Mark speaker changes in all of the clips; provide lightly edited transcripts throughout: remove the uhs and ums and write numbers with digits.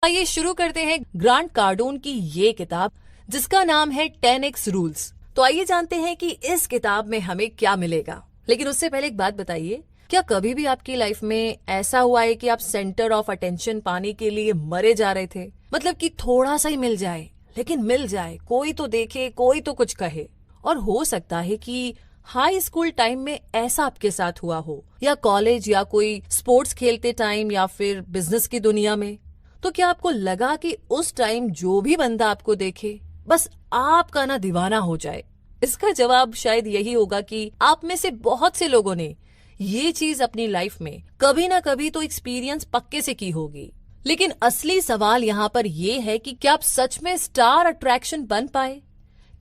Speaker 1: आइए शुरू करते हैं ग्रांट कार्डोन की ये किताब जिसका नाम है 10x रूल्स। तो आइए जानते हैं कि इस किताब में हमें क्या मिलेगा। लेकिन उससे पहले एक बात बताइए, क्या कभी भी आपकी लाइफ में ऐसा हुआ है कि आप सेंटर ऑफ अटेंशन पाने के लिए मरे जा रहे थे? मतलब कि थोड़ा सा ही मिल जाए, लेकिन मिल जाए, कोई तो देखे, कोई तो कुछ कहे। और हो सकता है कि हाई स्कूल टाइम में ऐसा आपके साथ हुआ हो, या कॉलेज, या कोई स्पोर्ट्स खेलते टाइम, या फिर बिजनेस की दुनिया में। तो क्या आपको लगा कि उस टाइम जो भी बंदा आपको देखे बस आपका ना दीवाना हो जाए? इसका जवाब शायद यही होगा कि आप में से बहुत से लोगों ने ये चीज अपनी लाइफ में कभी ना कभी तो एक्सपीरियंस पक्के से की होगी। लेकिन असली सवाल यहाँ पर ये है कि क्या आप सच में स्टार अट्रैक्शन बन पाए?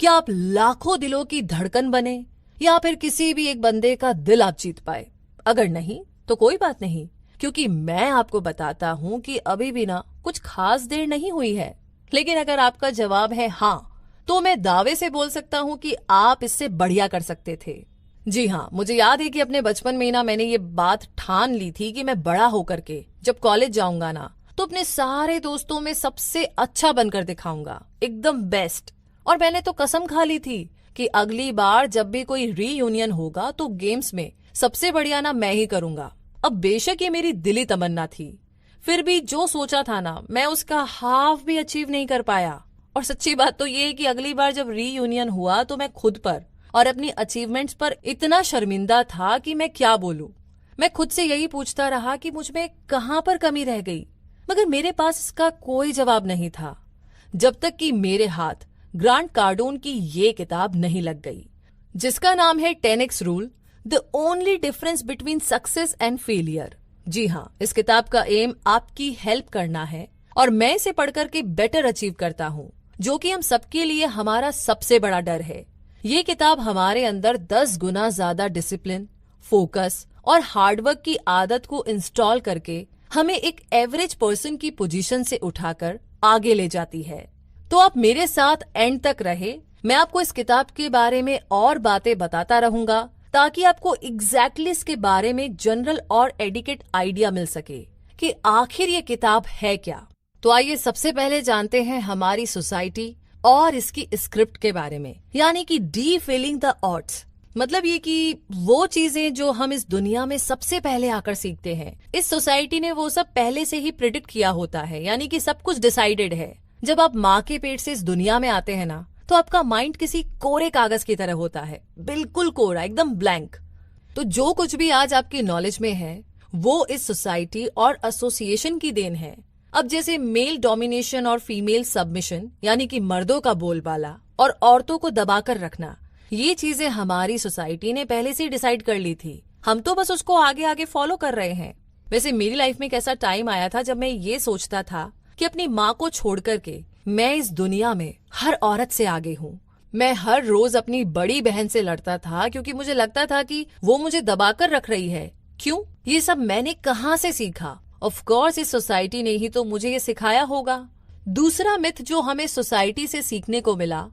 Speaker 1: क्या आप लाखों दिलों की धड़कन बने, या फिर किसी भी एक बंदे का दिल आप जीत पाए? अगर नहीं तो कोई बात नहीं, क्योंकि मैं आपको बताता हूँ कि अभी भी ना कुछ खास देर नहीं हुई है। लेकिन अगर आपका जवाब है हाँ, तो मैं दावे से बोल सकता हूँ कि आप इससे बढ़िया कर सकते थे। जी हाँ, मुझे याद है कि अपने बचपन में ना मैंने ये बात ठान ली थी कि मैं बड़ा होकर के जब कॉलेज जाऊंगा ना तो अपने सारे दोस्तों में सबसे अच्छा बनकर दिखाऊंगा, एकदम बेस्ट। और मैंने तो कसम खा ली थी कि अगली बार जब भी कोई रीयूनियन होगा तो गेम्स में सबसे बढ़िया ना मैं ही करूंगा। अब बेशक ये मेरी दिली तमन्ना थी, फिर भी जो सोचा था ना मैं उसका हाफ भी अचीव नहीं कर पाया। और सच्ची बात तो ये है कि अगली बार जब रीयूनियन हुआ तो मैं खुद पर और अपनी अचीवमेंट्स पर इतना शर्मिंदा था कि मैं क्या बोलूं। मैं खुद से यही पूछता रहा कि मुझ में कहां पर कमी रह गई, मगर मेरे पास इसका कोई जवाब नहीं था, जब तक कि मेरे हाथ ग्रांट कार्डोन की ये किताब नहीं लग गई, जिसका नाम है 10x rule, the only difference between success and failure. जी हाँ, इस किताब का एम आपकी हेल्प करना है और मैं इसे पढ़कर के बेटर अचीव करता हूँ, जो कि हम सबके लिए हमारा सबसे बड़ा डर है। ये किताब हमारे अंदर 10 गुना ज्यादा डिसिप्लिन, फोकस और हार्डवर्क की आदत को इंस्टॉल करके हमें एक एवरेज पर्सन की पोजीशन से उठाकर आगे ले जाती है। तो आप मेरे साथ एंड तक रहे, मैं आपको इस किताब के बारे में और बातें बताता रहूंगा ताकि आपको एग्जैक्टली इसके बारे में जनरल और एडिकेट आइडिया मिल सके कि आखिर ये किताब है क्या। तो आइए सबसे पहले जानते हैं हमारी सोसाइटी और इसकी स्क्रिप्ट के बारे में, यानी कि डीफिलिंग द ऑड्स। मतलब ये कि वो चीजें जो हम इस दुनिया में सबसे पहले आकर सीखते हैं, इस सोसाइटी ने वो सब पहले से ही प्रिडिक्ट किया होता है, यानी कि सब कुछ डिसाइडेड है। जब आप माँ के पेट से इस दुनिया में आते हैं ना, तो आपका माइंड किसी कोरे कागज की तरह होता है, बिल्कुल कोरा, एकदम ब्लैंक। तो जो कुछ भी आज आपकी नॉलेज में है वो इस सोसाइटी और एसोसिएशन की देन है। अब जैसे मेल डोमिनेशन और फीमेल सबमिशन, यानी कि मर्दों का बोलबाला और औरतों को दबाकर रखना, ये चीजें हमारी सोसाइटी ने पहले से डिसाइड कर ली थी, हम तो बस उसको आगे आगे फॉलो कर रहे हैं। वैसे मेरी लाइफ में एक ऐसा टाइम आया था जब मैं ये सोचता था कि अपनी माँ को छोड़ करके मैं इस दुनिया में हर औरत से आगे हूँ। मैं हर रोज अपनी बड़ी बहन से लड़ता था क्योंकि मुझे लगता था कि वो मुझे दबाकर रख रही है। क्यों? ये सब मैंने कहाँ से सीखा? ऑफ कोर्स इस सोसाइटी ने ही तो मुझे ये सिखाया होगा। दूसरा मिथ जो हमें सोसाइटी से सीखने को मिला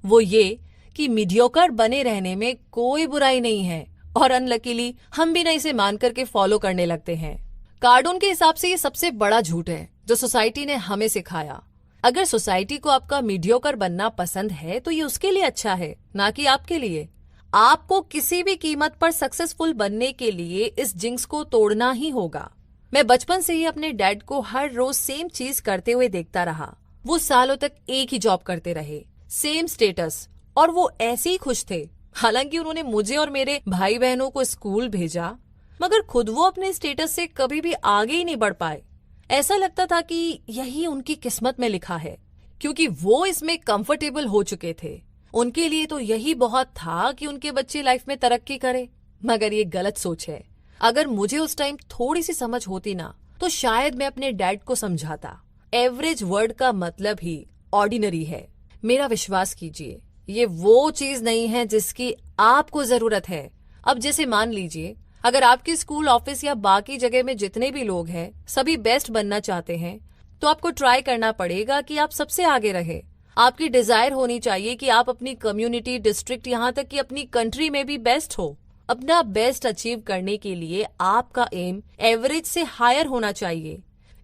Speaker 1: वो ये कि मीडियोकर बने रहने में कोई बुराई नहीं है, और अनलकीली हम भी ना इसे मान करके फॉलो करने लगते हैं। कार्डोन के हिसाब से ये सबसे बड़ा झूठ है जो सोसाइटी ने हमें सिखाया। अगर सोसाइटी को आपका मीडियोकर बनना पसंद है तो ये उसके लिए अच्छा है, ना कि आपके लिए। आपको किसी भी कीमत पर सक्सेसफुल बनने के लिए इस जिंक्स को तोड़ना ही होगा। मैं बचपन से ही अपने डैड को हर रोज सेम चीज करते हुए देखता रहा। वो सालों तक एक ही जॉब करते रहे, सेम स्टेटस, और वो ऐसे ही खुश थे। हालांकि उन्होंने मुझे और मेरे भाई बहनों को स्कूल भेजा, मगर खुद वो अपने स्टेटस से कभी भी आगे ही नहीं बढ़ पाए। ऐसा लगता था कि यही उनकी किस्मत में लिखा है, क्योंकि वो इसमें कंफर्टेबल हो चुके थे। उनके लिए तो यही बहुत था कि उनके बच्चे लाइफ में तरक्की करे। मगर ये गलत सोच है। अगर मुझे उस टाइम थोड़ी सी समझ होती ना तो शायद मैं अपने डैड को समझाता। एवरेज वर्ड का मतलब ही ऑर्डिनरी है। मेरा विश्वास कीजिए, ये वो चीज नहीं है जिसकी आपको जरूरत है। अब जैसे मान लीजिए, अगर आपके स्कूल, ऑफिस या बाकी जगह में जितने भी लोग हैं सभी बेस्ट बनना चाहते हैं, तो आपको ट्राई करना पड़ेगा कि आप सबसे आगे रहे। आपकी डिजायर होनी चाहिए कि आप अपनी कम्युनिटी, डिस्ट्रिक्ट, यहाँ तक कि अपनी कंट्री में भी बेस्ट हो। अपना बेस्ट अचीव करने के लिए आपका एम एवरेज से हायर होना चाहिए।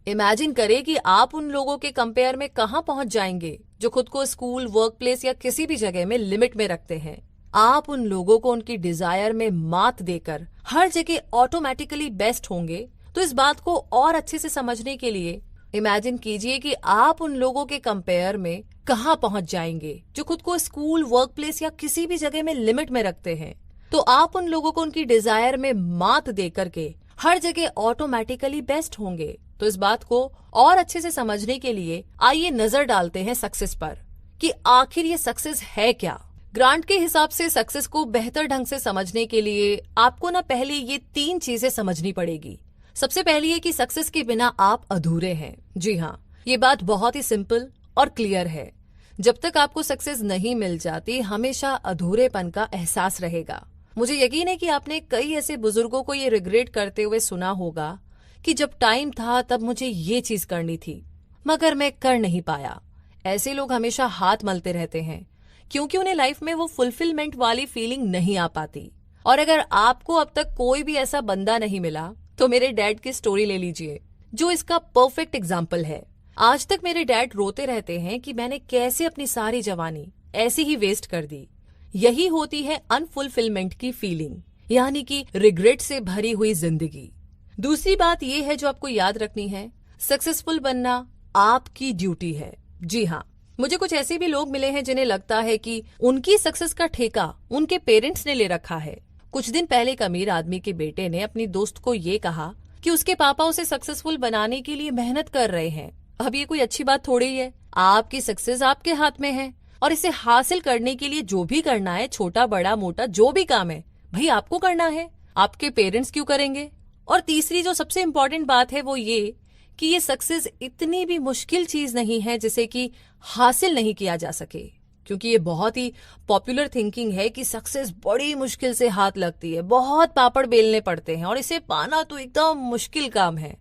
Speaker 1: इमेजिन करें कि आप उन लोगों के कंपेयर में कहां पहुंच जाएंगे जो खुद को स्कूल, वर्क प्लेस या किसी भी जगह में लिमिट में रखते हैं। आप उन लोगों को उनकी डिजायर में मात देकर हर जगह ऑटोमेटिकली बेस्ट होंगे। तो इस बात को और अच्छे से समझने के लिए इमेजिन कीजिए कि आप उन लोगों के कंपेयर में कहां पहुंच जाएंगे जो खुद को स्कूल, वर्क प्लेस या किसी भी जगह में लिमिट में रखते हैं। तो आप उन लोगों को उनकी डिजायर में मात दे करके हर जगह ऑटोमेटिकली बेस्ट होंगे। तो इस बात को और अच्छे से समझने के लिए आइए नजर डालते हैं सक्सेस पर कि आखिर ये सक्सेस है क्या। ग्रांट के हिसाब से सक्सेस को बेहतर ढंग से समझने के लिए आपको ना पहले ये 3 चीजें समझनी पड़ेगी। सबसे पहली है कि सक्सेस के बिना आप अधूरे हैं। जी हाँ, ये बात बहुत ही सिंपल और क्लियर है। जब तक आपको सक्सेस नहीं मिल जाती, हमेशा अधूरेपन का एहसास रहेगा। मुझे यकीन है कि आपने कई ऐसे बुजुर्गों को ये रिग्रेट करते हुए सुना होगा कि जब टाइम था तब मुझे ये चीज करनी थी मगर मैं कर नहीं पाया। ऐसे लोग हमेशा हाथ मलते रहते हैं क्योंकि उन्हें लाइफ में वो फुलफिलमेंट वाली फीलिंग नहीं आ पाती। और अगर आपको अब तक कोई भी ऐसा बंदा नहीं मिला तो मेरे डैड की स्टोरी ले लीजिए, जो इसका परफेक्ट एग्जाम्पल है। आज तक मेरे डैड रोते रहते हैं कि मैंने कैसे अपनी सारी जवानी ऐसी ही वेस्ट कर दी। यही होती है अनफुलफिलमेंट की फीलिंग, यानी कि रिग्रेट से भरी हुई जिंदगी। दूसरी बात यह है जो आपको याद रखनी है, सक्सेसफुल बनना आपकी ड्यूटी है। जी हाँ, मुझे कुछ ऐसे भी लोग मिले हैं जिन्हें लगता है कि उनकी सक्सेस का ठेका उनके पेरेंट्स ने ले रखा है। कुछ दिन पहले एक अमीर आदमी के बेटे ने अपनी दोस्त को ये कहा कि उसके पापा उसे सक्सेसफुल बनाने के लिए मेहनत कर रहे हैं। अब ये कोई अच्छी बात थोड़ी है। आपकी सक्सेस आपके हाथ में है और इसे हासिल करने के लिए जो भी करना है, छोटा बड़ा मोटा जो भी काम है, भाई आपको करना है, आपके पेरेंट्स क्यों करेंगे। और तीसरी जो सबसे इम्पोर्टेंट बात है वो ये कि ये सक्सेस इतनी भी मुश्किल चीज नहीं है जिसे कि हासिल नहीं किया जा सके। क्योंकि ये बहुत ही पॉपुलर थिंकिंग है कि सक्सेस बड़ी मुश्किल से हाथ लगती है, बहुत पापड़ बेलने पड़ते हैं और इसे पाना तो एकदम मुश्किल काम है।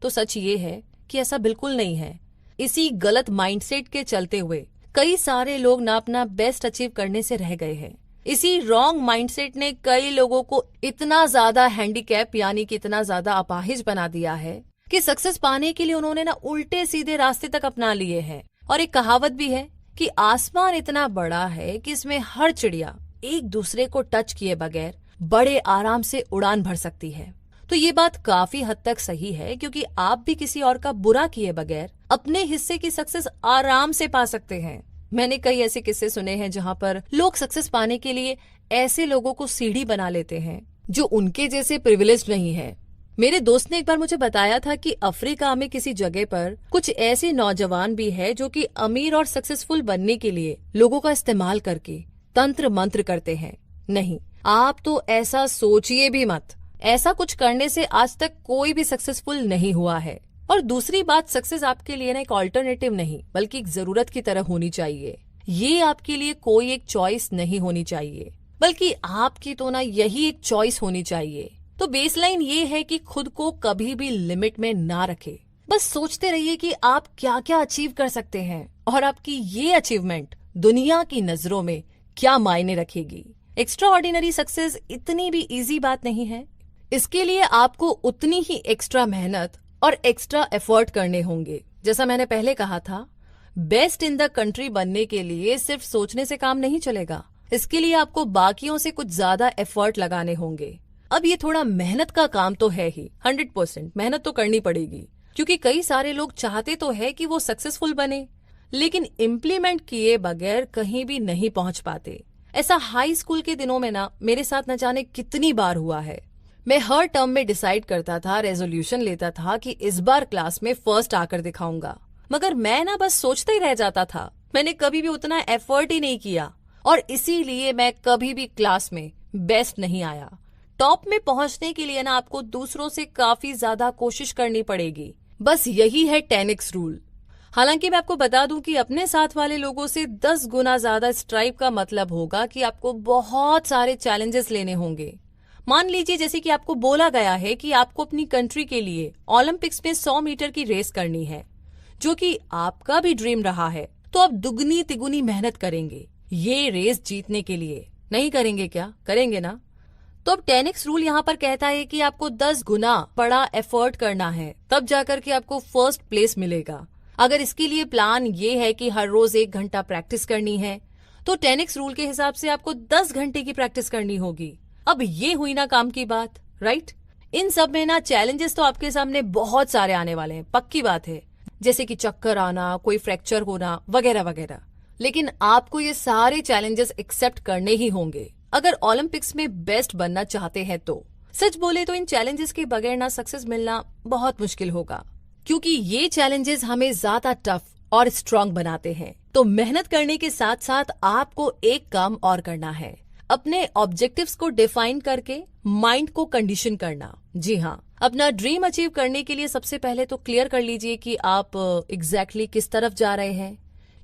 Speaker 1: तो सच ये है कि ऐसा बिल्कुल नहीं है। इसी गलत माइंडसेट के चलते हुए कई सारे लोग ना अपना बेस्ट अचीव करने से रह गए हैं। इसी रॉन्ग माइंडसेट ने कई लोगों को इतना ज्यादा हैंडीकैप यानी कि इतना ज्यादा अपाहिज बना दिया है कि सक्सेस पाने के लिए उन्होंने ना उल्टे सीधे रास्ते तक अपना लिए हैं। और एक कहावत भी है कि आसमान इतना बड़ा है कि इसमें हर चिड़िया एक दूसरे को टच किए बगैर बड़े आराम से उड़ान भर सकती है। तो ये बात काफी हद तक सही है, क्योंकि आप भी किसी और का बुरा किए बगैर अपने हिस्से की सक्सेस आराम से पा सकते हैं। मैंने कई ऐसे किस्से सुने हैं जहाँ पर लोग सक्सेस पाने के लिए ऐसे लोगों को सीढ़ी बना लेते हैं जो उनके जैसे प्रिविलेज्ड नहीं है। मेरे दोस्त ने एक बार मुझे बताया था कि अफ्रीका में किसी जगह पर कुछ ऐसे नौजवान भी है जो कि अमीर और सक्सेसफुल बनने के लिए लोगों का इस्तेमाल करके तंत्र मंत्र करते हैं। नहीं, आप तो ऐसा सोचिए भी मत। ऐसा कुछ करने से आज तक कोई भी सक्सेसफुल नहीं हुआ है। और दूसरी बात, सक्सेस आपके लिए ना एक ऑल्टरनेटिव नहीं बल्कि एक जरूरत की तरह होनी चाहिए। ये आपके लिए कोई एक चॉइस नहीं होनी चाहिए, बल्कि आपकी तो ना यही एक चॉइस होनी चाहिए। तो बेसलाइन ये है कि खुद को कभी भी लिमिट में ना रखें। बस सोचते रहिए कि आप क्या क्या अचीव कर सकते हैं और आपकी ये अचीवमेंट दुनिया की नजरों में क्या मायने रखेगी। एक्स्ट्रा ऑर्डिनरी सक्सेस इतनी भी इजी बात नहीं है। इसके लिए आपको उतनी ही एक्स्ट्रा मेहनत और एक्स्ट्रा एफर्ट करने होंगे। जैसा मैंने पहले कहा था, बेस्ट इन द कंट्री बनने के लिए सिर्फ सोचने से काम नहीं चलेगा। इसके लिए आपको बाकियों से कुछ ज्यादा एफर्ट लगाने होंगे। अब ये थोड़ा मेहनत का काम तो है ही, 100% मेहनत तो करनी पड़ेगी, क्योंकि कई सारे लोग चाहते तो है कि वो सक्सेसफुल बने, लेकिन इम्प्लीमेंट किए बगैर कहीं भी नहीं पहुंच पाते। ऐसा हाई स्कूल के दिनों में ना मेरे साथ न जाने कितनी बार हुआ है। मैं हर टर्म में डिसाइड करता था, रेजोल्यूशन लेता था कि इस बार क्लास में फर्स्ट आकर दिखाऊंगा, मगर मैं ना बस सोचता ही रह जाता था। मैंने कभी भी उतना एफर्ट ही नहीं किया और इसीलिए मैं कभी भी क्लास में बेस्ट नहीं आया। टॉप में पहुंचने के लिए ना आपको दूसरों से काफी ज्यादा कोशिश करनी पड़ेगी। बस यही है 10x रूल। हालांकि मैं आपको बता दूं कि अपने साथ वाले लोगों से 10 गुना ज्यादा स्ट्राइव का मतलब होगा कि आपको बहुत सारे चैलेंजेस लेने होंगे। मान लीजिए जैसे कि आपको बोला गया है कि आपको अपनी कंट्री के लिए ओलंपिक्स में 100 मीटर की रेस करनी है, जो कि आपका भी ड्रीम रहा है, तो आप दुगनी तिगुनी मेहनत करेंगे ये रेस जीतने के लिए। नहीं करेंगे क्या? करेंगे ना? तो अब 10x रूल यहाँ पर कहता है कि आपको 10 गुना बड़ा एफर्ट करना है, तब जाकर के आपको फर्स्ट प्लेस मिलेगा। अगर इसके लिए प्लान ये है कि हर रोज 1 घंटा प्रैक्टिस करनी है, तो 10x रूल के हिसाब से आपको 10 घंटे की प्रैक्टिस करनी होगी। अब ये हुई ना काम की बात, राइट? इन सब में ना चैलेंजेस तो आपके सामने बहुत सारे आने वाले हैं, पक्की बात है, जैसे कि चक्कर आना, कोई फ्रैक्चर होना वगैरह वगैरह। लेकिन आपको ये सारे चैलेंजेस एक्सेप्ट करने ही होंगे अगर ओलंपिक्स में बेस्ट बनना चाहते हैं तो। सच बोले तो इन चैलेंजेस के बगैर ना सक्सेस मिलना बहुत मुश्किल होगा, क्योंकि ये चैलेंजेस हमें ज्यादा टफ और स्ट्रांग बनाते हैं। तो मेहनत करने के साथ साथ आपको एक काम और करना है, अपने ऑब्जेक्टिव्स को डिफाइन करके माइंड को कंडीशन करना। जी हाँ, अपना ड्रीम अचीव करने के लिए सबसे पहले तो क्लियर कर लीजिए कि आप एग्जैक्टली किस तरफ जा रहे हैं,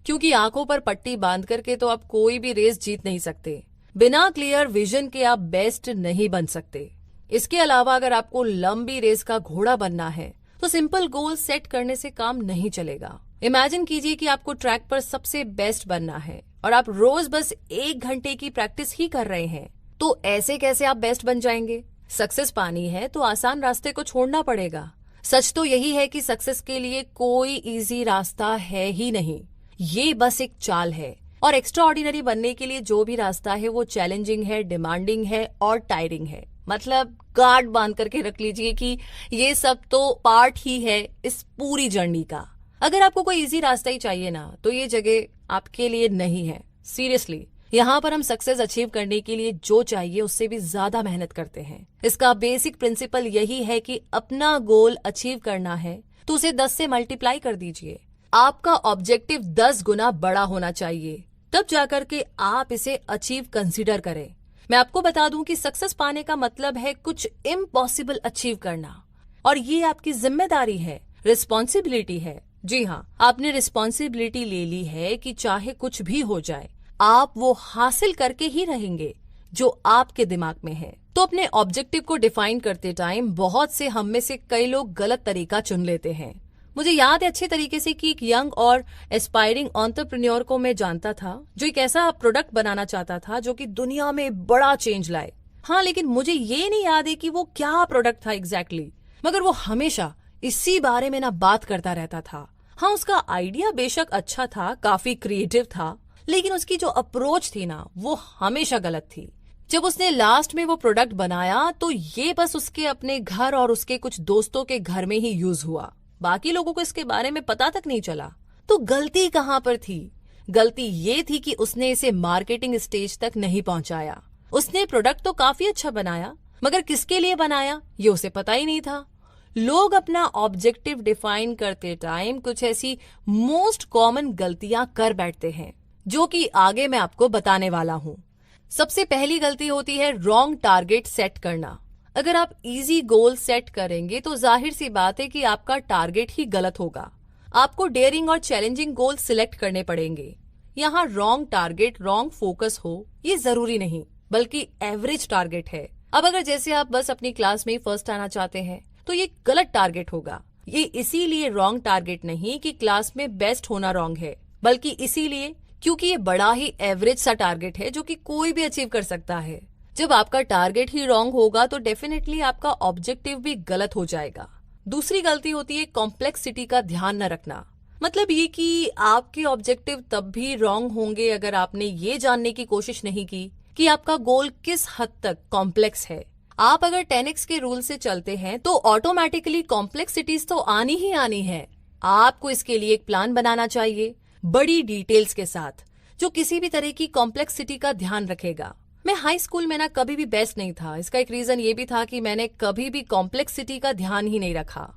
Speaker 1: क्योंकि आंखों पर पट्टी बांध करके तो आप कोई भी रेस जीत नहीं सकते। बिना क्लियर विजन के आप बेस्ट नहीं बन सकते। इसके अलावा अगर आपको लंबी रेस का घोड़ा बनना है तो सिंपल गोल सेट करने से काम नहीं चलेगा। इमेजिन कीजिए कि आपको ट्रैक पर सबसे बेस्ट बनना है और आप रोज बस 1 घंटे की प्रैक्टिस ही कर रहे हैं, तो ऐसे कैसे आप बेस्ट बन जाएंगे? सक्सेस पानी है तो आसान रास्ते को छोड़ना पड़ेगा। सच तो यही है कि सक्सेस के लिए कोई इजी रास्ता है ही नहीं, ये बस एक चाल है। और एक्स्ट्रा ऑर्डिनरी बनने के लिए जो भी रास्ता है वो चैलेंजिंग है, डिमांडिंग है और टायरिंग है। मतलब गार्ड बांध करके रख लीजिए कि ये सब तो पार्ट ही है इस पूरी जर्नी का। अगर आपको कोई इजी रास्ता ही चाहिए ना, तो ये जगह आपके लिए नहीं है। सीरियसली, यहाँ पर हम सक्सेस अचीव करने के लिए जो चाहिए उससे भी ज्यादा मेहनत करते हैं। इसका बेसिक प्रिंसिपल यही है कि अपना गोल अचीव करना है तो उसे 10 से मल्टीप्लाई कर दीजिए। आपका ऑब्जेक्टिव 10 गुना बड़ा होना चाहिए, तब जाकर के आप इसे अचीव कंसीडर करें। मैं आपको बता दूं कि सक्सेस पाने का मतलब है कुछ इम्पॉसिबल अचीव करना, और ये आपकी जिम्मेदारी है, रिस्पॉन्सिबिलिटी है। जी हाँ, आपने रिस्पॉन्सिबिलिटी ले ली है कि चाहे कुछ भी हो जाए आप वो हासिल करके ही रहेंगे जो आपके दिमाग में है। तो अपने ऑब्जेक्टिव को डिफाइन करते टाइम बहुत से हम में से कई लोग गलत तरीका चुन लेते हैं। मुझे याद है अच्छे तरीके से कि एक यंग और एस्पायरिंग एंटरप्रेन्योर को मैं जानता था जो एक ऐसा प्रोडक्ट बनाना चाहता था जो कि दुनिया में बड़ा चेंज लाए। हाँ, लेकिन मुझे ये नहीं याद है कि वो क्या प्रोडक्ट था एग्जैक्टली, मगर वो हमेशा इसी बारे में ना बात करता रहता था। हाँ, उसका आइडिया बेशक अच्छा था, काफी क्रिएटिव था, लेकिन उसकी जो अप्रोच थी ना वो हमेशा गलत थी। जब उसने लास्ट में वो प्रोडक्ट बनाया तो ये बस उसके अपने घर और उसके कुछ दोस्तों के घर में ही यूज हुआ, बाकी लोगों को इसके बारे में पता तक नहीं चला। तो गलती कहाँ पर थी? गलती ये थी कि उसने इसे मार्केटिंग स्टेज तक नहीं पहुंचाया। उसने प्रोडक्ट तो काफी अच्छा बनाया, मगर किसके लिए बनाया ये उसे पता ही नहीं था। लोग अपना ऑब्जेक्टिव डिफाइन करते टाइम कुछ ऐसी मोस्ट कॉमन गलतियां कर बैठते हैं जो कि आगे मैं आपको बताने वाला हूँ। सबसे पहली गलती होती है रॉन्ग टारगेट सेट करना। अगर आप इजी गोल सेट करेंगे तो जाहिर सी बात है कि आपका टारगेट ही गलत होगा। आपको डेयरिंग और चैलेंजिंग गोल सिलेक्ट करने पड़ेंगे। यहाँ रॉन्ग टारगेट, रॉन्ग फोकस हो ये जरूरी नहीं, बल्कि एवरेज टारगेट है। अब अगर जैसे आप बस अपनी क्लास में ही फर्स्ट आना चाहते हैं तो ये गलत टारगेट होगा। ये इसीलिए रॉन्ग टारगेट नहीं कि क्लास में बेस्ट होना रॉन्ग है, बल्कि इसीलिए क्योंकि ये बड़ा ही एवरेज सा टारगेट है जो कि कोई भी अचीव कर सकता है। जब आपका टारगेट ही रॉन्ग होगा तो डेफिनेटली आपका ऑब्जेक्टिव भी गलत हो जाएगा। दूसरी गलती होती है कॉम्प्लेक्सिटी का ध्यान न रखना। मतलब ये कि आपके ऑब्जेक्टिव तब भी रॉन्ग होंगे अगर आपने ये जानने की कोशिश नहीं की कि आपका गोल किस हद तक कॉम्प्लेक्स है। आप अगर 10x के रूल से चलते हैं तो ऑटोमेटिकली कॉम्प्लेक्सिटीज तो आनी ही आनी है। आपको इसके लिए एक प्लान बनाना चाहिए बड़ी डिटेल्स के साथ, जो किसी भी तरह की कॉम्प्लेक्सिटी का ध्यान रखेगा। मैं हाई स्कूल में ना कभी भी बेस्ट नहीं था। इसका एक रीजन ये भी था कि मैंने कभी भी कॉम्प्लेक्सिटी का ध्यान ही नहीं रखा।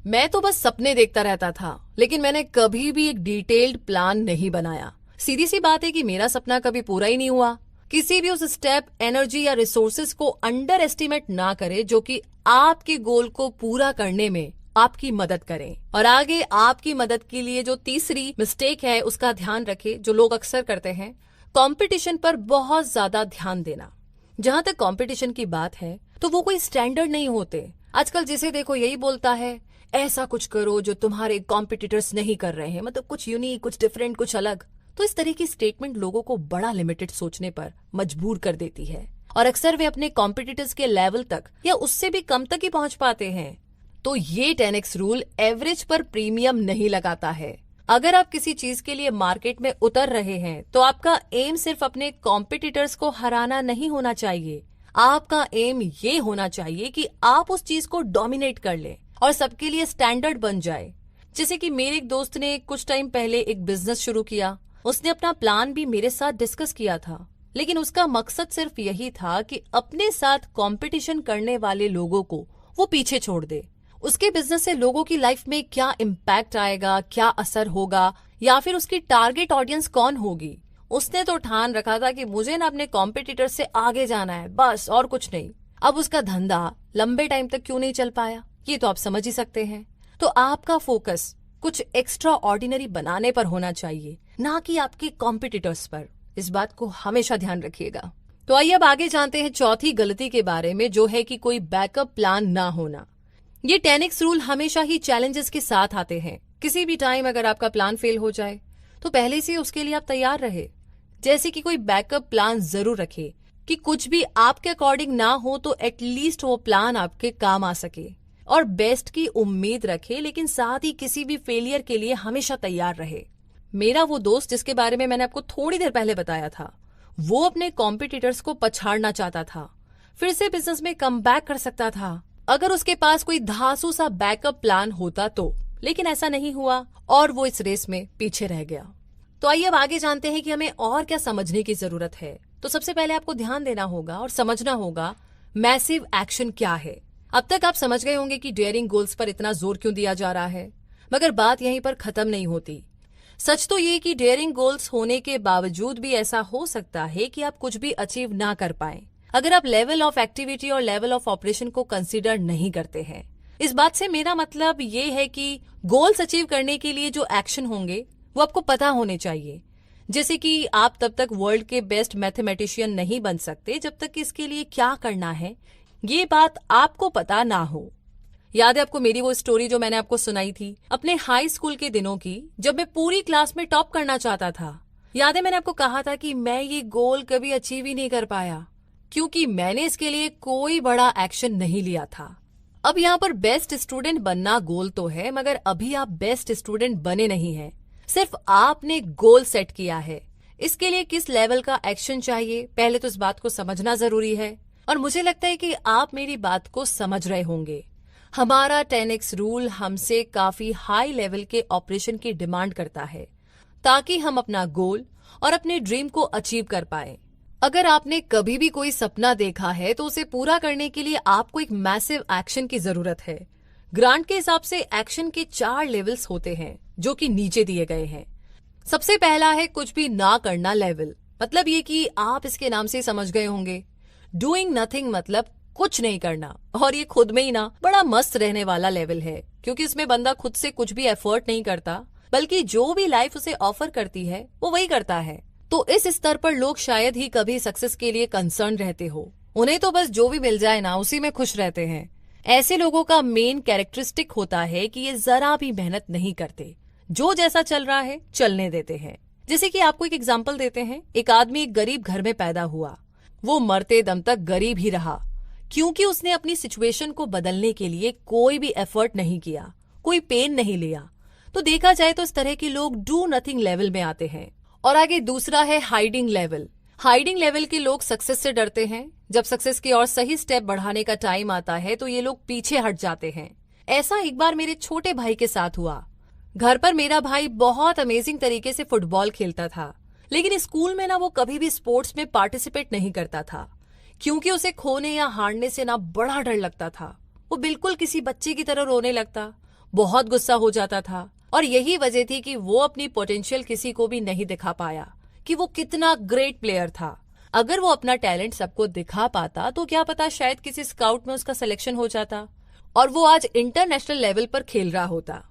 Speaker 1: मैं तो बस सपने देखता रहता था, लेकिन मैंने कभी भी एक डिटेल्ड प्लान नहीं बनाया। सीधी सी बात है कि मेरा सपना कभी पूरा ही नहीं हुआ। किसी भी उस स्टेप, एनर्जी या रिसोर्सेज को अंडर एस्टिमेट ना करे जो कि आपके गोल को पूरा करने में आपकी मदद करें। और आगे आपकी मदद के लिए जो तीसरी मिस्टेक है उसका ध्यान रखें, जो लोग अक्सर करते हैं, कंपटीशन पर बहुत ज्यादा ध्यान देना। जहां तक कंपटीशन की बात है तो वो कोई स्टैंडर्ड नहीं होते। आजकल जिसे देखो यही बोलता है ऐसा कुछ करो जो तुम्हारे कॉम्पिटिटर्स नहीं कर रहे हैं, मतलब कुछ यूनिक, कुछ डिफरेंट, कुछ अलग। तो इस तरह की स्टेटमेंट लोगों को बड़ा लिमिटेड सोचने पर मजबूर कर देती है। और अक्सर वे अपने कॉम्पिटिटर्स के लेवल तक या उससे भी कम तक ही पहुंच पाते हैं। तो ये 10x रूल एवरेज पर प्रीमियम नहीं लगाता है। अगर आप किसी चीज के लिए मार्केट में उतर रहे हैं तो आपका एम सिर्फ अपने कॉम्पिटिटर्स को हराना नहीं होना चाहिए। आपका एम ये होना चाहिए कि आप उस चीज को डोमिनेट कर लें और सबके लिए स्टैंडर्ड बन जाए। जैसे कि मेरे एक दोस्त ने कुछ टाइम पहले एक बिजनेस शुरू किया। उसने अपना प्लान भी मेरे साथ डिस्कस किया था, लेकिन उसका मकसद सिर्फ यही था कि अपने साथ कंपटीशन करने वाले लोगों को वो पीछे छोड़ दे। उसके बिजनेस से लोगों की लाइफ में क्या इम्पैक्ट आएगा, क्या असर होगा, या फिर उसकी टारगेट ऑडियंस कौन होगी, उसने तो ठान रखा था कि मुझे ना अपने कॉम्पिटिटर से आगे जाना है, बस और कुछ नहीं। अब उसका धंधा लंबे टाइम तक क्यों नहीं चल पाया, ये तो आप समझ ही सकते हैं। तो आपका फोकस कुछ एक्स्ट्रा ऑर्डिनरी बनाने पर होना चाहिए, ना कि आपके कॉम्पिटिटर्स पर। इस बात को हमेशा ध्यान रखिएगा। तो आइए अब आगे जानते हैं चौथी गलती के बारे में, जो है कि कोई बैकअप प्लान ना होना। ये 10x रूल हमेशा ही चैलेंजेस के साथ आते हैं। किसी भी टाइम अगर आपका प्लान फेल हो जाए तो पहले से उसके लिए आप तैयार रहे। जैसे कि कोई बैकअप प्लान जरूर रखे कि कुछ भी आपके अकॉर्डिंग ना हो तो एटलीस्ट वो प्लान आपके काम आ सके, और बेस्ट की उम्मीद रखे, लेकिन साथ ही किसी भी फेलियर के लिए हमेशा तैयार रहे। मेरा वो दोस्त जिसके बारे में मैंने आपको थोड़ी देर पहले बताया था, वो अपने कॉम्पिटिटर्स को पछाड़ना चाहता था, फिर से बिजनेस में कमबैक कर सकता था अगर उसके पास कोई धांसू सा बैकअप प्लान होता तो, लेकिन ऐसा नहीं हुआ और वो इस रेस में पीछे रह गया। तो आइए अब आगे जानते हैं कि हमें और क्या समझने की जरूरत है। तो सबसे पहले आपको ध्यान देना होगा और समझना होगा मैसिव एक्शन क्या है। अब तक आप समझ गए होंगे कि डेयरिंग गोल्स पर इतना जोर क्यों दिया जा रहा है, मगर बात यहीं पर खत्म नहीं होती। सच तो ये कि डेयरिंग गोल्स होने के बावजूद भी ऐसा हो सकता है कि आप कुछ भी अचीव ना कर पाए अगर आप लेवल ऑफ एक्टिविटी और लेवल ऑफ ऑपरेशन को कंसीडर नहीं करते हैं। इस बात से मेरा मतलब ये है कि गोल्स अचीव करने के लिए जो एक्शन होंगे वो आपको पता होने चाहिए। जैसे कि आप तब तक वर्ल्ड के बेस्ट मैथमेटिशियन नहीं बन सकते जब तक कि इसके लिए क्या करना है ये बात आपको पता ना हो। याद है आपको मेरी वो स्टोरी जो मैंने आपको सुनाई थी अपने हाई स्कूल के दिनों की, जब मैं पूरी क्लास में टॉप करना चाहता था। याद है मैंने आपको कहा था कि मैं ये गोल कभी अचीव ही नहीं कर पाया क्योंकि मैंने इसके लिए कोई बड़ा एक्शन नहीं लिया था। अब यहाँ पर बेस्ट स्टूडेंट बनना गोल तो है, मगर अभी आप बेस्ट स्टूडेंट बने नहीं हैं, सिर्फ आपने गोल सेट किया है। इसके लिए किस लेवल का एक्शन चाहिए पहले तो इस बात को समझना जरूरी है, और मुझे लगता है कि आप मेरी बात को समझ रहे होंगे। हमारा 10x रूल हमसे काफी हाई लेवल के ऑपरेशन की डिमांड करता है ताकि हम अपना गोल और अपने ड्रीम को अचीव कर पाए। अगर आपने कभी भी कोई सपना देखा है तो उसे पूरा करने के लिए आपको एक मैसिव एक्शन की जरूरत है। ग्रांट के हिसाब से एक्शन के 4 लेवल्स होते हैं जो कि नीचे दिए गए हैं। सबसे पहला है कुछ भी ना करना लेवल, मतलब ये कि आप इसके नाम से समझ गए होंगे। डूइंग नथिंग मतलब कुछ नहीं करना, और ये खुद में ही ना बड़ा मस्त रहने वाला लेवल है क्योंकि इसमें बंदा खुद से कुछ भी एफर्ट नहीं करता, बल्कि जो भी लाइफ उसे ऑफर करती है वो वही करता है। तो इस स्तर पर लोग शायद ही कभी सक्सेस के लिए कंसर्न रहते हो, उन्हें तो बस जो भी मिल जाए ना उसी में खुश रहते हैं। ऐसे लोगों का मेन कैरेक्टरिस्टिक होता है कि ये जरा भी मेहनत नहीं करते, जो जैसा चल रहा है चलने देते हैं। जैसे कि आपको एक एग्जांपल देते हैं। एक आदमी एक गरीब घर में पैदा हुआ, वो मरते दम तक गरीब ही रहा क्योंकि उसने अपनी सिचुएशन को बदलने के लिए कोई भी एफर्ट नहीं किया, कोई पेन नहीं लिया। तो देखा जाए तो इस तरह के लोग डू नथिंग लेवल में आते हैं। और आगे दूसरा है हाइडिंग लेवल। हाइडिंग लेवल के लोग सक्सेस से डरते हैं। जब सक्सेस की ओर सही स्टेप बढ़ाने का टाइम आता है तो ये लोग पीछे हट जाते हैं। ऐसा एक बार मेरे छोटे भाई के साथ हुआ। घर पर मेरा भाई बहुत अमेजिंग तरीके से फुटबॉल खेलता था, लेकिन स्कूल में ना वो कभी भी स्पोर्ट्स में पार्टिसिपेट नहीं करता था क्योंकि उसे खोने या हारने से ना बड़ा डर लगता था। वो बिल्कुल किसी बच्चे की तरह रोने लगता, बहुत गुस्सा हो जाता था, और यही वजह थी कि वो अपनी पोटेंशियल किसी को भी नहीं दिखा पाया कि वो कितना ग्रेट प्लेयर था। अगर वो अपना टैलेंट सबको दिखा पाता तो क्या पता शायद किसी स्काउट में उसका सिलेक्शन हो जाता और वो आज इंटरनेशनल लेवल पर खेल रहा होता।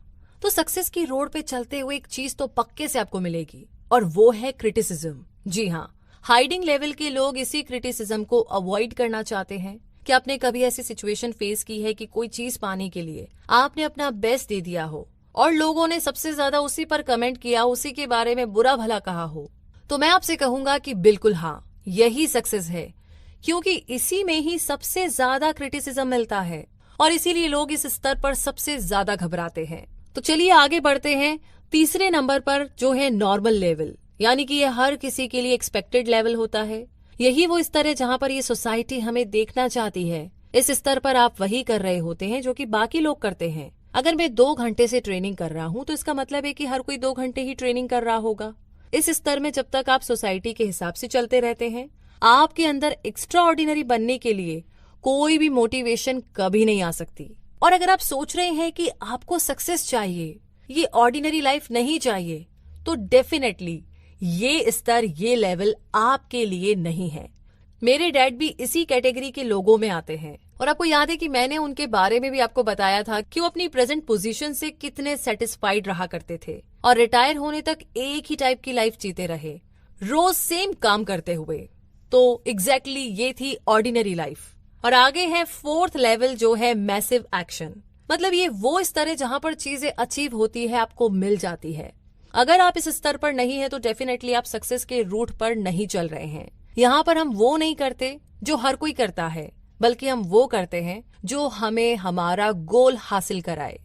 Speaker 1: तो सक्सेस की रोड पे चलते हुए एक चीज तो पक्के से आपको मिलेगी, और वो है क्रिटिसिज्म। जी हाँ, हाइडिंग लेवल के लोग इसी क्रिटिसिज्म को अवॉइड करना चाहते हैं। कि आपने कभी ऐसी सिचुएशन फेस की है कि कोई चीज पाने के लिए आपने अपना बेस्ट दे दिया हो और लोगों ने सबसे ज्यादा उसी पर कमेंट किया, उसी के बारे में बुरा भला कहा हो? तो मैं आपसे कहूंगा कि बिल्कुल हाँ, यही सक्सेस है, क्योंकि इसी में ही सबसे ज्यादा क्रिटिसिज्म मिलता है और इसीलिए लोग इस स्तर पर सबसे ज्यादा घबराते हैं। तो चलिए आगे बढ़ते हैं तीसरे नंबर पर, जो है नॉर्मल लेवल, यानी कि ये हर किसी के लिए एक्सपेक्टेड लेवल होता है। यही वो स्तर है जहाँ पर ये सोसाइटी हमें देखना चाहती है। इस स्तर पर आप वही कर रहे होते हैं जो कि बाकी लोग करते हैं। अगर मैं 2 घंटे से ट्रेनिंग कर रहा हूँ तो इसका मतलब है कि हर कोई 2 घंटे ही ट्रेनिंग कर रहा होगा। इस स्तर में जब तक आप सोसाइटी के हिसाब से चलते रहते हैं, आपके अंदर एक्स्ट्रा ऑर्डिनरी बनने के लिए कोई भी मोटिवेशन कभी नहीं आ सकती। और अगर आप सोच रहे हैं कि आपको सक्सेस चाहिए, ये ऑर्डिनरी लाइफ नहीं चाहिए, तो डेफिनेटली ये स्तर, ये लेवल आपके लिए नहीं है। मेरे डैड भी इसी कैटेगरी के लोगों में आते हैं और आपको याद है कि मैंने उनके बारे में भी आपको बताया था कि वो अपनी प्रेजेंट पोजीशन से कितने सेटिस्फाइड रहा करते थे और रिटायर होने तक एक ही टाइप की लाइफ जीते रहे, रोज सेम काम करते हुए। तो एग्जैक्टली ये थी ऑर्डिनरी लाइफ। और आगे है 4th लेवल, जो है मैसिव एक्शन। मतलब ये वो स्तर है जहां पर चीजें अचीव होती है, आपको मिल जाती है। अगर आप इस स्तर पर नहीं है तो डेफिनेटली आप सक्सेस के रूट पर नहीं चल रहे हैं। यहाँ पर हम वो नहीं करते जो हर कोई करता है, बल्कि हम वो करते हैं जो हमें हमारा गोल हासिल कराए।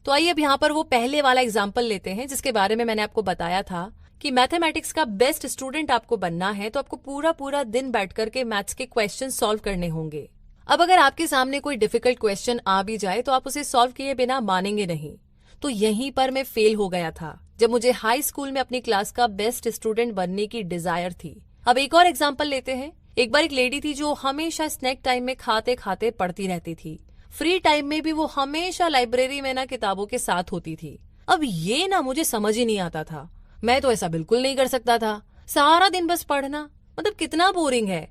Speaker 1: तो आइए अब यहाँ पर वो पहले वाला एग्जाम्पल लेते हैं जिसके बारे में मैंने आपको बताया था कि मैथमेटिक्स का बेस्ट स्टूडेंट आपको बनना है तो आपको पूरा पूरा दिन बैठ करके मैथ्स के क्वेश्चन सॉल्व करने होंगे। अब अगर आपके सामने कोई डिफिकल्ट क्वेश्चन आ भी जाए तो आप उसे सॉल्व किए बिना मानेंगे नहीं। तो यहीं पर मैं फेल हो गया था जब मुझे हाई स्कूल में अपनी क्लास का बेस्ट स्टूडेंट बनने की डिजायर थी। अब एक और एग्जाम्पल लेते हैं। एक बार एक लेडी थी जो हमेशा स्नैक टाइम में खाते खाते पढ़ती रहती थी। फ्री टाइम में भी वो हमेशा लाइब्रेरी में ना किताबों के साथ होती थी। अब ये ना मुझे समझ ही नहीं आता था। मैं तो ऐसा बिल्कुल नहीं कर सकता था, सारा दिन बस पढ़ना, मतलब कितना बोरिंग है।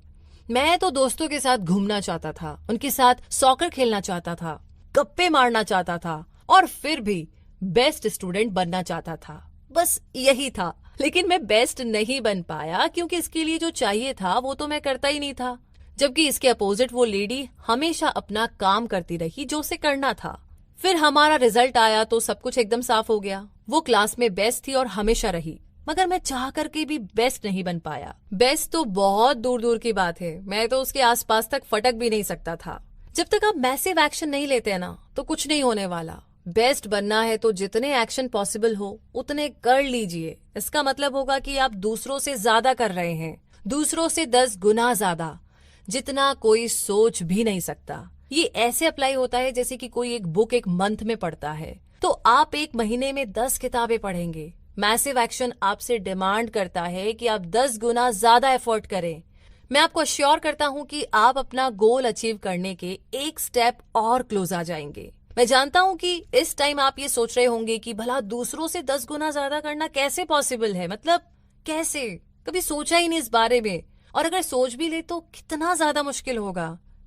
Speaker 1: मैं तो दोस्तों के साथ घूमना चाहता था, उनके साथ सॉकर खेलना चाहता था, गप्पे मारना चाहता था और फिर भी बेस्ट स्टूडेंट बनना चाहता था। बस यही था। लेकिन मैं बेस्ट नहीं बन पाया क्योंकि इसके लिए जो चाहिए था वो तो मैं करता ही नहीं था। जबकि इसके अपोजिट वो लेडी हमेशा अपना काम करती रही जो उसे करना था। फिर हमारा रिजल्ट आया तो सब कुछ एकदम साफ हो गया। वो क्लास में बेस्ट थी और हमेशा रही, मगर मैं चाह करके भी बेस्ट नहीं बन पाया। बेस्ट तो बहुत दूर दूर की बात है, मैं तो उसके आसपास तक फटक भी नहीं सकता था। जब तक आप मैसिव एक्शन नहीं लेते ना तो कुछ नहीं होने वाला। बेस्ट बनना है तो जितने एक्शन पॉसिबल हो उतने कर लीजिए। इसका मतलब होगा कि आप दूसरों से ज्यादा कर रहे हैं, दूसरों से 10 गुना ज्यादा, जितना कोई सोच भी नहीं सकता। ये ऐसे अप्लाई होता है जैसे कि कोई एक बुक एक मंथ में पढ़ता है तो आप एक महीने में 10 किताबें पढ़ेंगे। मैसिव एक्शन आपसे डिमांड करता है कि आप 10 गुना ज्यादा एफर्ट करें। मैं आपको अश्योर करता हूँ कि आप अपना गोल अचीव करने के एक स्टेप और क्लोज आ जाएंगे। मैं जानता हूँ कि इस टाइम आप ये सोच रहे होंगे कि भला दूसरों से 10 गुना ज्यादा करना कैसे पॉसिबल है, मतलब कैसे, कभी सोचा ही नहीं इस बारे में। और अगर सोच भी ले तो कितना ज्यादा मुश्किल होगा,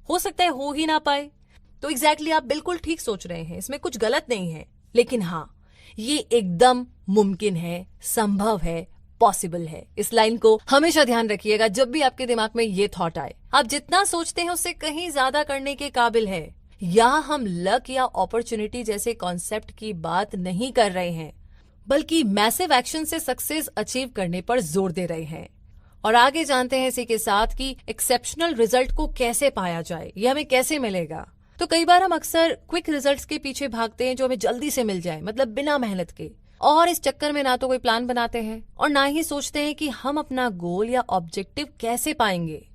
Speaker 1: हो सकता है हो ही ना पाए। तो एग्जैक्टली आप बिल्कुल ठीक सोच रहे हैं, इसमें कुछ गलत नहीं है। लेकिन हाँ, ये एकदम मुमकिन है, संभव है, पॉसिबल है। इस लाइन को हमेशा ध्यान रखिएगा जब भी आपके दिमाग में ये थॉट आए। आप जितना सोचते हैं उससे कहीं ज्यादा करने के काबिल है। यहाँ हम लक या अपॉर्चुनिटी जैसे कॉन्सेप्ट की बात नहीं कर रहे हैं, बल्कि मैसिव एक्शन से सक्सेस अचीव करने पर जोर दे रहे हैं। और आगे जानते हैं इसी के साथ कि एक्सेप्शनल रिजल्ट को कैसे पाया जाए, ये हमें कैसे मिलेगा। तो कई बार हम अक्सर क्विक रिजल्ट्स के पीछे भागते हैं जो हमें जल्दी से मिल जाए, मतलब बिना मेहनत के। और इस चक्कर में ना तो कोई प्लान बनाते हैं और ना ही सोचते हैं कि हम अपना गोल या ऑब्जेक्टिव कैसे पाएंगे।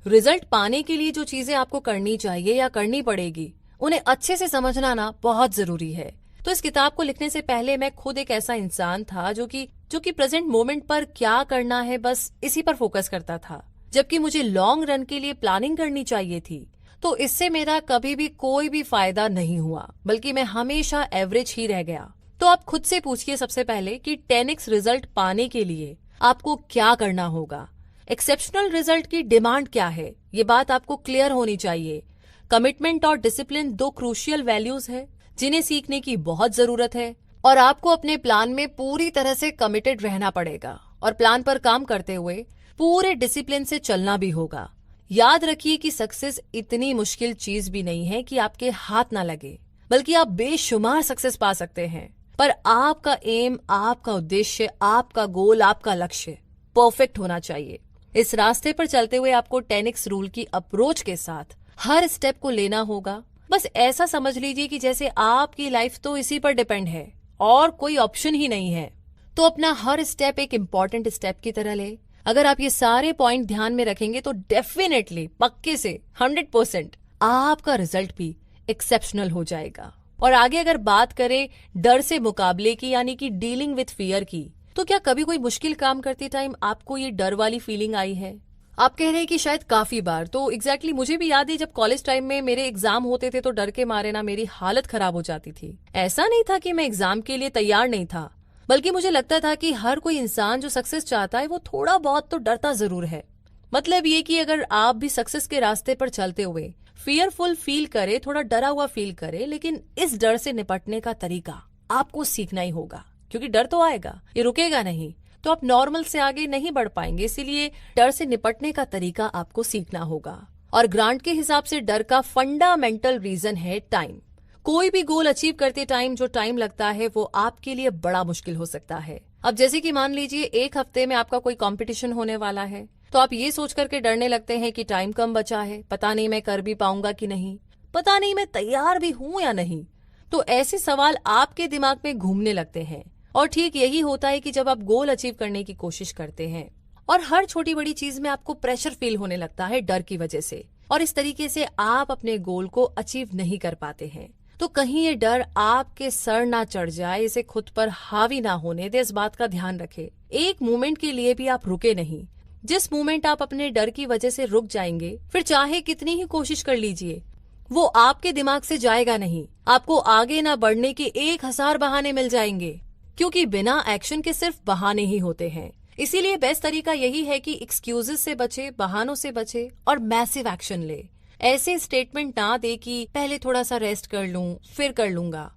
Speaker 1: रिजल्ट पाने के लिए जो चीजें आपको करनी चाहिए या करनी पड़ेगी, उन्हें अच्छे से समझना ना बहुत जरूरी है। तो इस किताब को लिखने से पहले मैं खुद एक ऐसा इंसान था जो कि प्रेजेंट मोमेंट पर क्या करना है बस इसी पर फोकस करता था, जबकि मुझे लॉन्ग रन के लिए प्लानिंग करनी चाहिए थी। तो इससे मेरा कभी भी कोई भी फायदा नहीं हुआ, बल्कि मैं हमेशा एवरेज ही रह गया। तो आप खुद से पूछिए सबसे पहले कि 10x रिजल्ट पाने के लिए आपको क्या करना होगा। एक्सेप्शनल रिजल्ट की डिमांड क्या है, ये बात आपको क्लियर होनी चाहिए। कमिटमेंट और डिसिप्लिन 2 क्रूशियल वैल्यूज है जिन्हें सीखने की बहुत जरूरत है और आपको अपने प्लान में पूरी तरह से कमिटेड रहना पड़ेगा और प्लान पर काम करते हुए पूरे डिसिप्लिन से चलना भी होगा। याद रखिए कि सक्सेस इतनी मुश्किल चीज भी नहीं है कि आपके हाथ ना लगे, बल्कि आप बेशुमार सक्सेस पा सकते हैं। पर आपका एम, आपका उद्देश्य, आपका गोल, आपका लक्ष्य परफेक्ट होना चाहिए। इस रास्ते पर चलते हुए आपको 10x रूल की अप्रोच के साथ हर स्टेप को लेना होगा। बस ऐसा समझ लीजिए कि जैसे आपकी लाइफ तो इसी पर डिपेंड है और कोई ऑप्शन ही नहीं है। तो अपना हर स्टेप एक इम्पॉर्टेंट स्टेप की तरह ले। अगर आप ये सारे पॉइंट ध्यान में रखेंगे तो डेफिनेटली, पक्के से 100% आपका रिजल्ट भी एक्सेप्शनल हो जाएगा। और आगे अगर बात करें डर से मुकाबले की, यानी कि डीलिंग विथ फियर की, तो क्या कभी कोई मुश्किल काम करते टाइम आपको ये डर वाली फीलिंग आई है? आप कह रहे हैं कि शायद काफी बार। तो एग्जैक्टली मुझे भी याद है जब कॉलेज टाइम में मेरे एग्जाम होते थे तो डर के मारे ना मेरी हालत खराब हो जाती थी। ऐसा नहीं था कि मैं एग्जाम के लिए तैयार नहीं था, बल्कि मुझे लगता था कि हर कोई इंसान जो सक्सेस चाहता है वो थोड़ा बहुत तो डरता जरूर है। मतलब ये कि अगर आप भी सक्सेस के रास्ते पर चलते हुए फियरफुल फील करे, थोड़ा डरा हुआ फील करे, लेकिन इस डर से निपटने का तरीका आपको सीखना ही होगा, क्योंकि डर तो आएगा, ये रुकेगा नहीं, तो आप नॉर्मल से आगे नहीं बढ़ पाएंगे। इसीलिए डर से निपटने का तरीका आपको सीखना होगा। और ग्रांट के हिसाब से डर का फंडामेंटल रीजन है टाइम। कोई भी गोल अचीव करते टाइम जो टाइम लगता है वो आपके लिए बड़ा मुश्किल हो सकता है। अब जैसे कि मान लीजिए 1 हफ्ते में आपका कोई कंपटीशन होने वाला है, तो आप ये सोच करके डरने लगते हैं कि टाइम कम बचा है, पता नहीं मैं कर भी पाऊंगा कि नहीं, पता नहीं मैं तैयार भी हूं या नहीं। तो ऐसे सवाल आपके दिमाग में घूमने लगते हैं। और ठीक यही होता है कि जब आप गोल अचीव करने की कोशिश करते हैं और हर छोटी बड़ी चीज में आपको प्रेशर फील होने लगता है डर की वजह से, और इस तरीके से आप अपने गोल को अचीव नहीं कर पाते हैं। तो कहीं ये डर आपके सर ना चढ़ जाए, इसे खुद पर हावी ना होने दे, इस बात का ध्यान रखें। एक मोमेंट के लिए भी आप रुके नहीं। जिस मोमेंट आप अपने डर की वजह से रुक जाएंगे, फिर चाहे कितनी ही कोशिश कर लीजिए, वो आपके दिमाग से जाएगा नहीं। आपको आगे ना बढ़ने के 1000 बहाने मिल जाएंगे, क्योंकि बिना एक्शन के सिर्फ बहाने ही होते हैं। इसीलिए बेस्ट तरीका यही है कि एक्सक्यूजेस से बचे, बहानों से बचे और मैसिव एक्शन ले। ऐसे स्टेटमेंट ना दे कि पहले थोड़ा सा रेस्ट कर लूं, फिर कर लूंगा।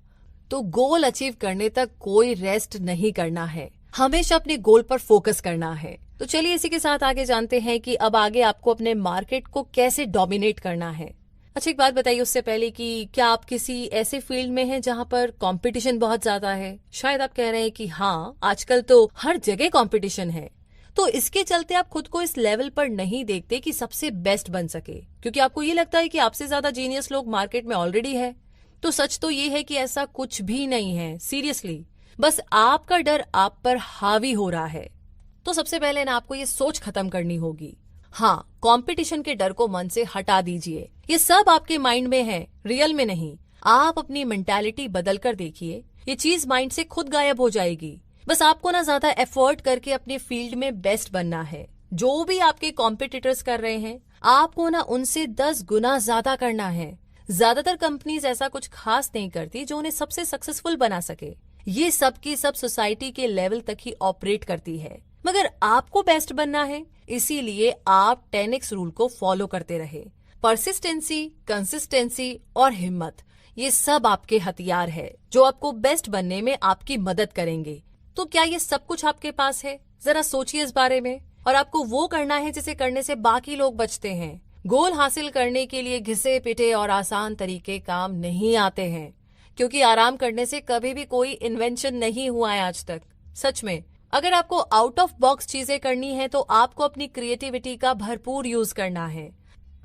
Speaker 1: तो गोल अचीव करने तक कोई रेस्ट नहीं करना है, हमेशा अपने गोल पर फोकस करना है। तो चलिए इसी के साथ आगे जानते हैं कि अब आगे आपको अपने मार्केट को कैसे डोमिनेट करना है। अच्छा, एक बात बताइए उससे पहले कि क्या आप किसी ऐसे फील्ड में हैं जहां पर कंपटीशन बहुत ज्यादा है? शायद आप कह रहे हैं कि हाँ, आजकल तो हर जगह कंपटीशन है। तो इसके चलते आप खुद को इस लेवल पर नहीं देखते कि सबसे बेस्ट बन सके, क्योंकि आपको ये लगता है कि आपसे ज्यादा जीनियस लोग मार्केट में ऑलरेडी है। तो सच तो ये है कि ऐसा कुछ भी नहीं है, सीरियसली। बस आपका डर आप पर हावी हो रहा है। तो सबसे पहले ना आपको ये सोच खत्म करनी होगी। हाँ, कंपटीशन के डर को मन से हटा दीजिए। ये सब आपके माइंड में है, रियल में नहीं। आप अपनी मेंटालिटी बदल कर देखिए, ये चीज माइंड से खुद गायब हो जाएगी। बस आपको ना ज्यादा एफर्ट करके अपने फील्ड में बेस्ट बनना है। जो भी आपके कॉम्पिटिटर्स कर रहे हैं, आपको ना उनसे 10 गुना ज्यादा करना है। ज्यादातर कंपनीज ऐसा कुछ खास नहीं करती जो उन्हें सबसे सक्सेसफुल बना सके। ये सब की सब सोसाइटी के लेवल तक ही ऑपरेट करती है, मगर आपको बेस्ट बनना है, इसीलिए आप 10x रूल को फॉलो करते रहे। परसिस्टेंसी, कंसिस्टेंसी और हिम्मत, ये सब आपके हथियार है जो आपको बेस्ट बनने में आपकी मदद करेंगे। तो क्या ये सब कुछ आपके पास है? जरा सोचिए इस बारे में। और आपको वो करना है जिसे करने से बाकी लोग बचते हैं। गोल हासिल करने के लिए घिसे पिटे और आसान तरीके काम नहीं आते हैं, क्योंकि आराम करने से कभी भी कोई इन्वेंशन नहीं हुआ है आज तक। सच में, अगर आपको आउट ऑफ बॉक्स चीजें करनी है तो आपको अपनी क्रिएटिविटी का भरपूर यूज करना है।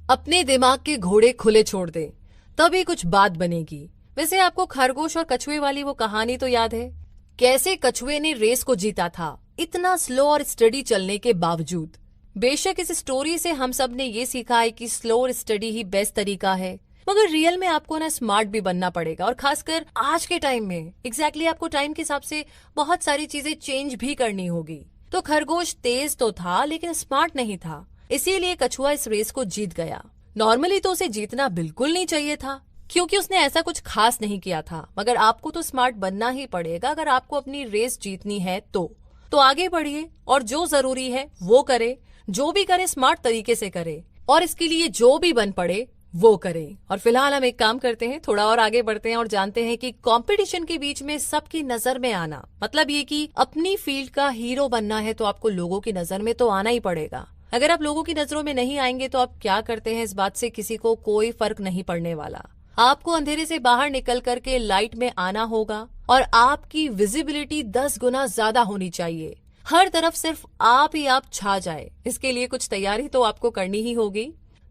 Speaker 1: अपने दिमाग के घोड़े खुले छोड़ दे, तभी कुछ बात बनेगी। वैसे आपको खरगोश और कछुए वाली वो कहानी तो याद है? कैसे कछुए ने रेस को जीता था, इतना स्लो और स्टडी चलने के बावजूद। बेशक इस स्टोरी से हम सब ने ये सीखा है कि स्लो और स्टडी ही बेस्ट तरीका है, मगर रियल में आपको ना स्मार्ट भी बनना पड़ेगा। और खासकर आज के टाइम में एग्जैक्टली आपको टाइम के हिसाब से बहुत सारी चीजें चेंज भी करनी होगी। तो खरगोश तेज तो था लेकिन स्मार्ट नहीं था, इसीलिए कछुआ इस रेस को जीत गया। नॉर्मली तो उसे जीतना बिल्कुल नहीं चाहिए था, क्योंकि उसने ऐसा कुछ खास नहीं किया था, मगर आपको तो स्मार्ट बनना ही पड़ेगा अगर आपको अपनी रेस जीतनी है। तो आगे बढ़िए और जो जरूरी है वो करे, जो भी करे स्मार्ट तरीके से करे, और इसके लिए जो भी बन पड़े वो करें। और फिलहाल हम एक काम करते हैं, थोड़ा और आगे बढ़ते हैं और जानते हैं कि कंपटीशन के बीच में सबकी नजर में आना मतलब ये कि अपनी फील्ड का हीरो बनना है तो आपको लोगों की नजर में तो आना ही पड़ेगा। अगर आप लोगों की नजरों में नहीं आएंगे तो आप क्या करते हैं इस बात से किसी को कोई फर्क नहीं पड़ने वाला। आपको अंधेरे से बाहर निकल करके लाइट में आना होगा और आपकी विजिबिलिटी 10 गुना ज्यादा होनी चाहिए। हर तरफ सिर्फ आप ही आप छा जाए, इसके लिए कुछ तैयारी तो आपको करनी ही होगी।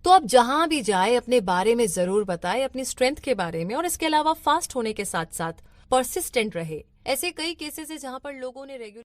Speaker 1: तो आप जहां भी जाए अपने बारे में जरूर बताएं, अपनी स्ट्रेंथ के बारे में, और इसके अलावा फास्ट होने के साथ साथ परसिस्टेंट रहे। ऐसे कई केसेस है जहां पर लोगों ने रेगुलर